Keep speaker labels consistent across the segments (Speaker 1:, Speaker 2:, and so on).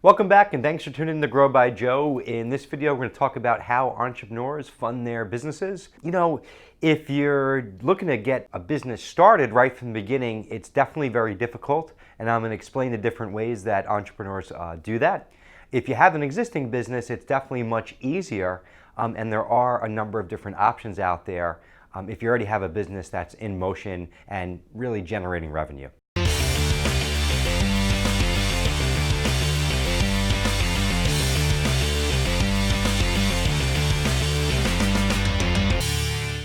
Speaker 1: Welcome back and thanks for tuning in to Grow by Joe. In this video, we're going to talk about how entrepreneurs fund their businesses. If you're looking to get a business started right from the beginning, it's definitely very difficult, and I'm going to explain the different ways that entrepreneurs do that. If you have an existing business, it's definitely much easier, and there are a number of different options out there if you already have a business that's in motion and really generating revenue.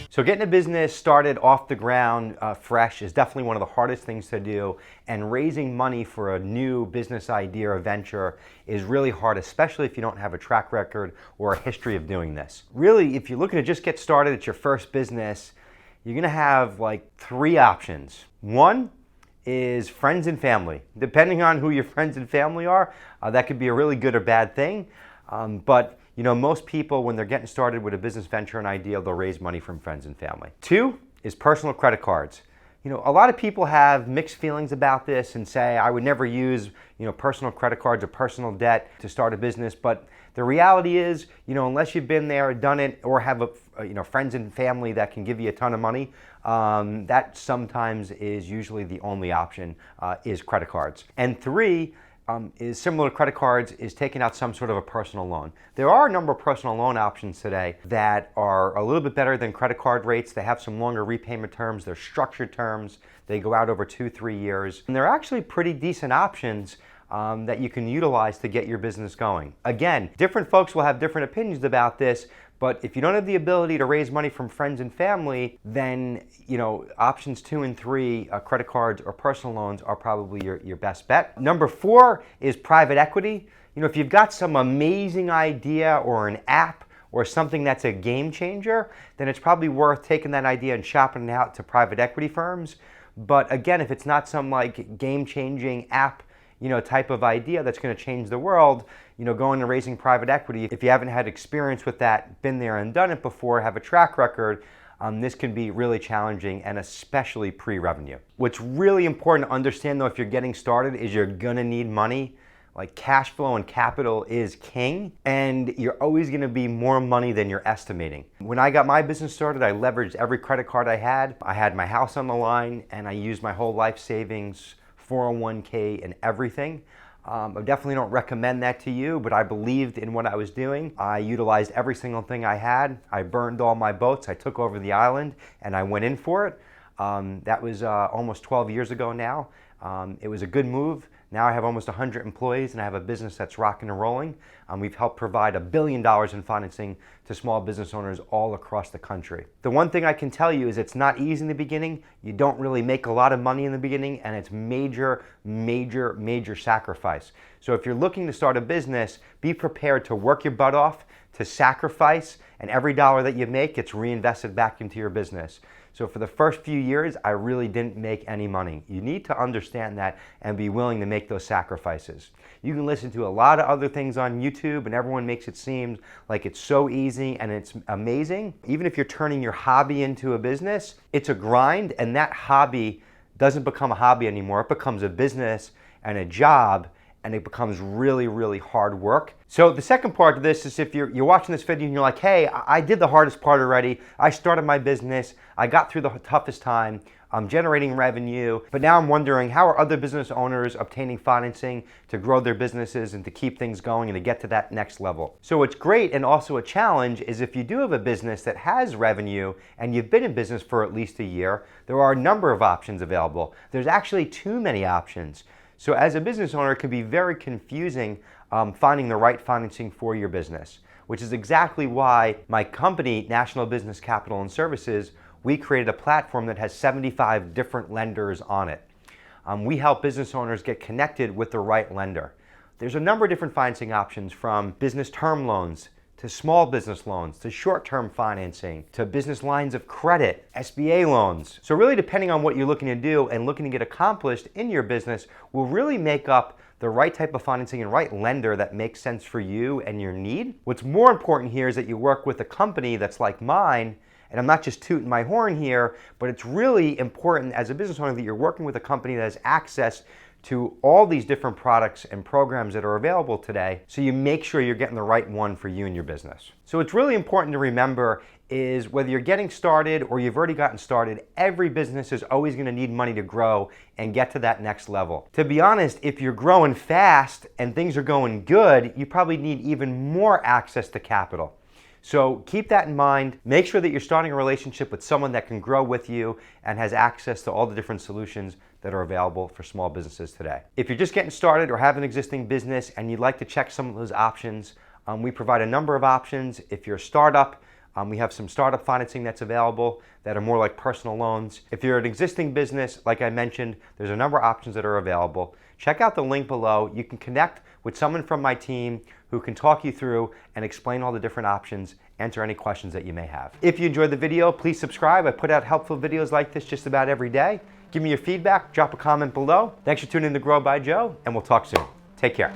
Speaker 1: So getting a business started off the ground fresh is definitely one of the hardest things to do, and raising money for a new business idea or venture is really hard, especially if you don't have a track record or a history of doing this. Really, if you're looking to just get started at your first business, you're gonna have like three options. One is friends and family. Depending on who your friends and family are, that could be a really good or bad thing, but most people, when they're getting started with a business venture and idea, they'll raise money from friends and family. Two is personal credit cards. A lot of people have mixed feelings about this and say, I would never use, personal credit cards or personal debt to start a business. But the reality is, unless you've been there, done it, or have friends and family that can give you a ton of money, that sometimes is usually the only option, is credit cards. And three, is similar to credit cards, is taking out some sort of a personal loan. There are a number of personal loan options today that are a little bit better than credit card rates. They have some longer repayment terms. They're structured terms. They go out over 2-3 years. And they're actually pretty decent options that you can utilize to get your business going. Again, different folks will have different opinions about this, but if you don't have the ability to raise money from friends and family, then options 2 and 3, credit cards or personal loans, are probably your best bet. Number 4 is private equity. If you've got some amazing idea or an app or something that's a game changer, then it's probably worth taking that idea and shopping it out to private equity firms. But again, if it's not some like game-changing app type of idea that's going to change the world, going and raising private equity, if you haven't had experience with that, been there and done it before, have a track record, this can be really challenging, and especially pre-revenue. What's really important to understand though, if you're getting started, is you're going to need money. Like, cash flow and capital is king, and you're always going to be more money than you're estimating. When I got my business started, I leveraged every credit card I had. I had my house on the line, and I used my whole life savings, 401k, and everything. I definitely don't recommend that to you, but I believed in what I was doing. I utilized every single thing I had. I burned all my boats. I took over the island and I went in for it. That was almost 12 years ago now. It was a good move. Now I have almost 100 employees and I have a business that's rocking and rolling. We've helped provide $1 billion in financing to small business owners all across the country. The one thing I can tell you is it's not easy in the beginning. You don't really make a lot of money in the beginning, and it's major, major, major sacrifice. So if you're looking to start a business, be prepared to work your butt off, to sacrifice, and every dollar that you make gets reinvested back into your business. So for the first few years, I really didn't make any money. You need to understand that and be willing to make those sacrifices. You can listen to a lot of other things on YouTube, and everyone makes it seem like it's so easy and it's amazing. Even if you're turning your hobby into a business, it's a grind, and that hobby doesn't become a hobby anymore. It becomes a business and a job, and it becomes really, really hard work. So the second part of this is, if you're watching this video and you're like, hey, I did the hardest part already. I started my business. I got through the toughest time. I'm generating revenue, but now I'm wondering, how are other business owners obtaining financing to grow their businesses and to keep things going and to get to that next level? So what's great, and also a challenge, is if you do have a business that has revenue and you've been in business for at least a year, there are a number of options available. There's actually too many options. So as a business owner, it can be very confusing finding the right financing for your business, which is exactly why my company, National Business Capital and Services, we created a platform that has 75 different lenders on it. We help business owners get connected with the right lender. There's a number of different financing options, from business term loans to small business loans, to short-term financing, to business lines of credit, SBA loans. So really, depending on what you're looking to do and looking to get accomplished in your business, will really make up the right type of financing and right lender that makes sense for you and your need. What's more important here is that you work with a company that's like mine, and I'm not just tooting my horn here, but it's really important as a business owner that you're working with a company that has access to all these different products and programs that are available today, so you make sure you're getting the right one for you and your business. So it's really important to remember is whether you're getting started or you've already gotten started, every business is always going to need money to grow and get to that next level. To be honest, if you're growing fast and things are going good, you probably need even more access to capital. So keep that in mind. Make sure that you're starting a relationship with someone that can grow with you and has access to all the different solutions that are available for small businesses today. If you're just getting started or have an existing business and you'd like to check some of those options, we provide a number of options. If you're a startup, we have some startup financing that's available that are more like personal loans. If you're an existing business, like I mentioned, there's a number of options that are available. Check out the link below. You can connect with someone from my team who can talk you through and explain all the different options, answer any questions that you may have. If you enjoyed the video, please subscribe. I put out helpful videos like this just about every day. Give me your feedback, drop a comment below. Thanks for tuning in to Grow by Joe, and we'll talk soon. Take care.